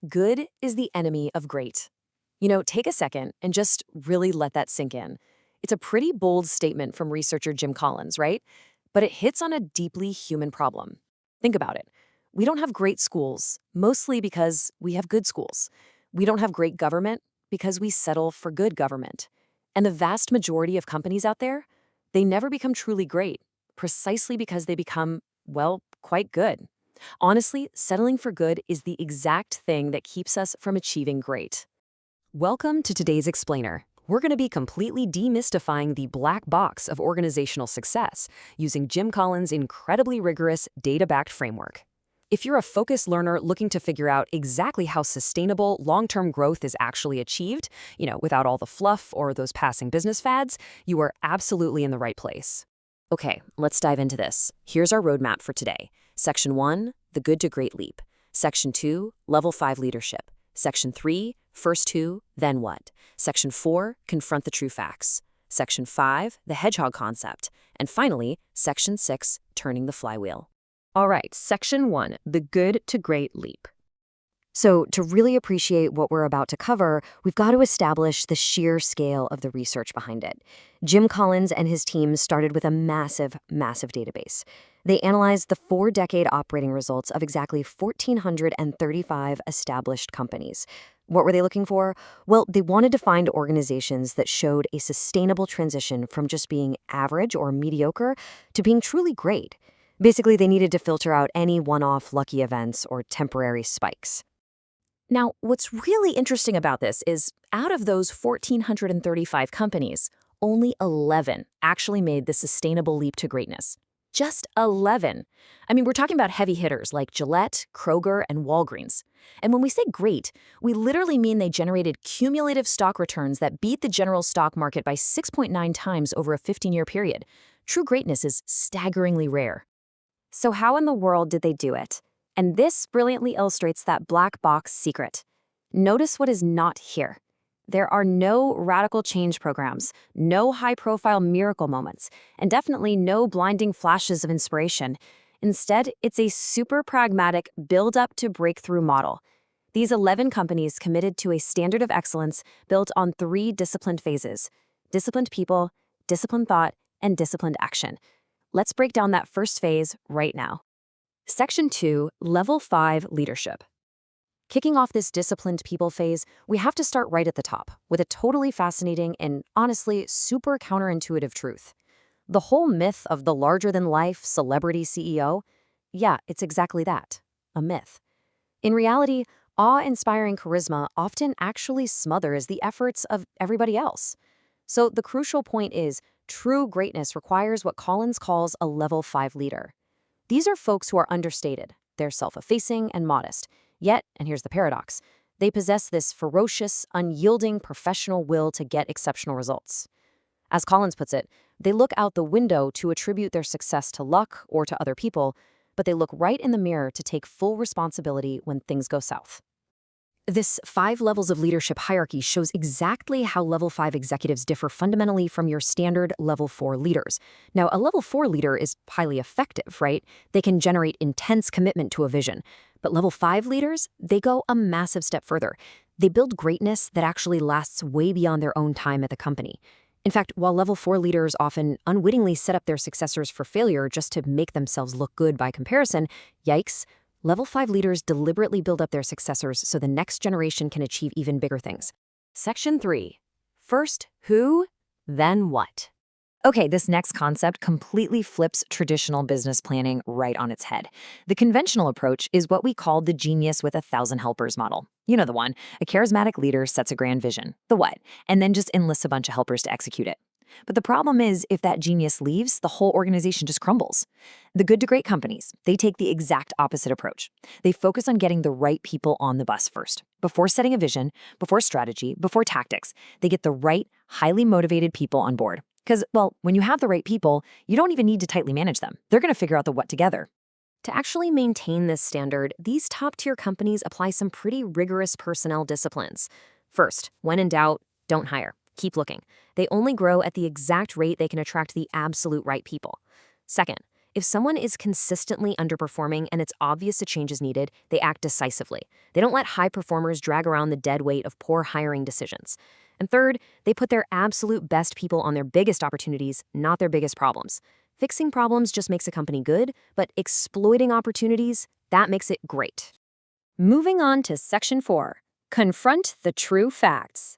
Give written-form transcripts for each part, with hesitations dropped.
Good is the enemy of great. Take a second and just really let that sink in. It's a pretty bold statement from researcher Jim Collins, right? But it hits on a deeply human problem. Think about it. We don't have great schools, mostly because we have good schools. We don't have great government because we settle for good government. And the vast majority of companies out there, they never become truly great, precisely because they become, well, quite good. Honestly, settling for good is the exact thing that keeps us from achieving great. Welcome to today's Explainer. We're going to be completely demystifying the black box of organizational success using Jim Collins' incredibly rigorous, data-backed framework. If you're a focused learner looking to figure out exactly how sustainable long-term growth is actually achieved, without all the fluff or those passing business fads, you are absolutely in the right place. Okay, let's dive into this. Here's our roadmap for today. Section 1, the good to great leap. Section 2, level 5 leadership. Section 3, first who, then what. Section 4, confront the true facts. Section 5, the hedgehog concept. And finally, Section 6, turning the flywheel. All right, Section 1, the good to great leap. So to really appreciate what we're about to cover, we've got to establish the sheer scale of the research behind it. Jim Collins and his team started with a massive, massive database. They analyzed the 4-decade operating results of exactly 1,435 established companies. What were they looking for? Well, they wanted to find organizations that showed a sustainable transition from just being average or mediocre to being truly great. Basically, they needed to filter out any one-off lucky events or temporary spikes. Now, what's really interesting about this is out of those 1,435 companies, only 11 actually made the sustainable leap to greatness. Just 11. I mean, we're talking about heavy hitters like Gillette, Kroger, and Walgreens. And when we say great, we literally mean they generated cumulative stock returns that beat the general stock market by 6.9 times over a 15-year period. True greatness is staggeringly rare. So how in the world did they do it? And this brilliantly illustrates that black box secret. Notice what is not here. There are no radical change programs, no high-profile miracle moments, and definitely no blinding flashes of inspiration. Instead, it's a super pragmatic build-up to breakthrough model. These 11 companies committed to a standard of excellence built on 3 disciplined phases: disciplined people, disciplined thought, and disciplined action. Let's break down that first phase right now. Section 2, Level 5 Leadership. Kicking off this disciplined people phase, we have to start right at the top with a totally fascinating and honestly super counterintuitive truth. The whole myth of the larger-than-life celebrity CEO, yeah, it's exactly that, a myth. In reality, awe-inspiring charisma often actually smothers the efforts of everybody else. So the crucial point is, true greatness requires what Collins calls a Level 5 leader. These are folks who are understated, they're self-effacing and modest. Yet, and here's the paradox, they possess this ferocious, unyielding professional will to get exceptional results. As Collins puts it, they look out the window to attribute their success to luck or to other people, but they look right in the mirror to take full responsibility when things go south. This 5 levels of leadership hierarchy shows exactly how Level 5 executives differ fundamentally from your standard Level 4 leaders. Now, a Level 4 leader is highly effective, right? They can generate intense commitment to a vision. But Level 5 leaders, they go a massive step further. They build greatness that actually lasts way beyond their own time at the company. In fact, while Level 4 leaders often unwittingly set up their successors for failure just to make themselves look good by comparison, yikes, Level 5 leaders deliberately build up their successors so the next generation can achieve even bigger things. Section 3. First who, then what? Okay, this next concept completely flips traditional business planning right on its head. The conventional approach is what we call the genius with 1,000 helpers model. You know the one. A charismatic leader sets a grand vision, the what, and then just enlists a bunch of helpers to execute it. But the problem is, if that genius leaves, the whole organization just crumbles. The good to great companies, they take the exact opposite approach. They focus on getting the right people on the bus first. Before setting a vision, before strategy, before tactics, they get the right, highly motivated people on board. Because, well, when you have the right people, you don't even need to tightly manage them. They're going to figure out the what together. To actually maintain this standard, these top-tier companies apply some pretty rigorous personnel disciplines. First, when in doubt, don't hire. Keep looking. They only grow at the exact rate they can attract the absolute right people. Second, If someone is consistently underperforming and it's obvious a change is needed, they act decisively. They don't let high performers drag around the dead weight of poor hiring decisions. And third, they put their absolute best people on their biggest opportunities, not their biggest problems. Fixing problems just makes a company good, but exploiting opportunities, that makes it great. Moving on to Section 4, confront the true facts.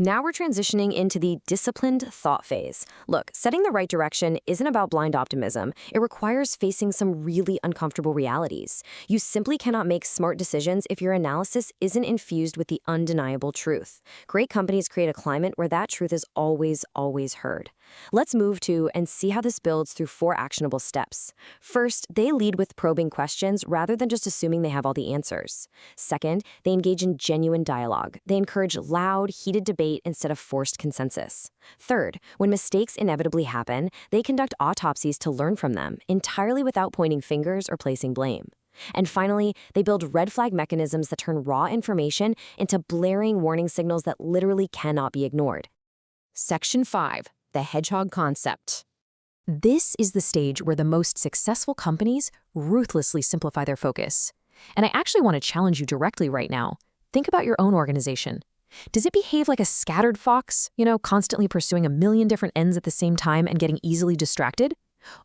Now we're transitioning into the disciplined thought phase. Look, setting the right direction isn't about blind optimism. It requires facing some really uncomfortable realities. You simply cannot make smart decisions if your analysis isn't infused with the undeniable truth. Great companies create a climate where that truth is always, always heard. Let's move to and see how this builds through 4 actionable steps. First, they lead with probing questions rather than just assuming they have all the answers. Second, they engage in genuine dialogue. They encourage loud, heated debate instead of forced consensus. Third, when mistakes inevitably happen, they conduct autopsies to learn from them, entirely without pointing fingers or placing blame. And finally, they build red flag mechanisms that turn raw information into blaring warning signals that literally cannot be ignored. Section 5, the hedgehog concept. This is the stage where the most successful companies ruthlessly simplify their focus. And I actually want to challenge you directly right now. Think about your own organization. Does it behave like a scattered fox, constantly pursuing a million different ends at the same time and getting easily distracted?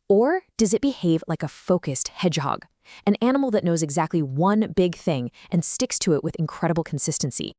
Or does it behave like a focused hedgehog, an animal that knows exactly one big thing and sticks to it with incredible consistency?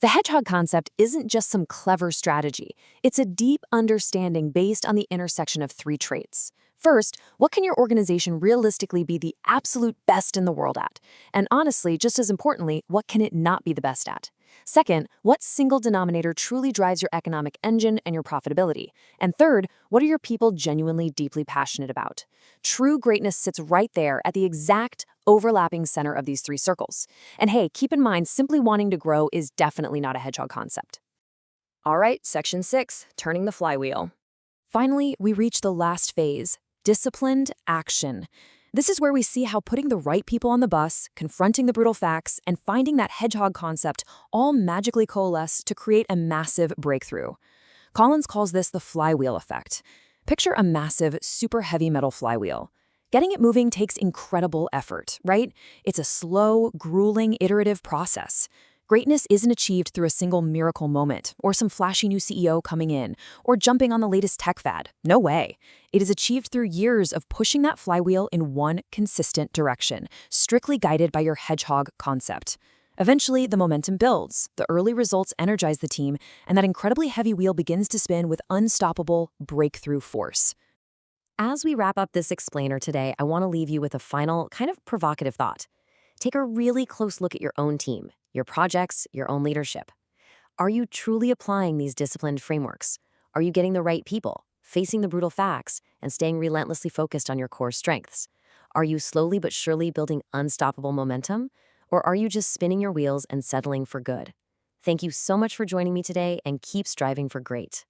The hedgehog concept isn't just some clever strategy. It's a deep understanding based on the intersection of 3 traits. First, what can your organization realistically be the absolute best in the world at? And honestly, just as importantly, what can it not be the best at? Second, what single denominator truly drives your economic engine and your profitability? And third, what are your people genuinely deeply passionate about? True greatness sits right there at the exact overlapping center of these 3 circles. And hey, keep in mind, simply wanting to grow is definitely not a hedgehog concept. All right, Section 6, turning the flywheel. Finally, we reach the last phase, disciplined action. This is where we see how putting the right people on the bus, confronting the brutal facts, and finding that hedgehog concept all magically coalesce to create a massive breakthrough. Collins calls this the flywheel effect. Picture a massive, super heavy metal flywheel. Getting it moving takes incredible effort, right? It's a slow, grueling, iterative process. Greatness isn't achieved through a single miracle moment, or some flashy new CEO coming in, or jumping on the latest tech fad. No way. It is achieved through years of pushing that flywheel in one consistent direction, strictly guided by your hedgehog concept. Eventually, the momentum builds, the early results energize the team, and that incredibly heavy wheel begins to spin with unstoppable breakthrough force. As we wrap up this explainer today, I want to leave you with a final, kind of provocative thought. Take a really close look at your own team, your projects, your own leadership. Are you truly applying these disciplined frameworks? Are you getting the right people, facing the brutal facts, and staying relentlessly focused on your core strengths? Are you slowly but surely building unstoppable momentum? Or are you just spinning your wheels and settling for good? Thank you so much for joining me today, and keep striving for great.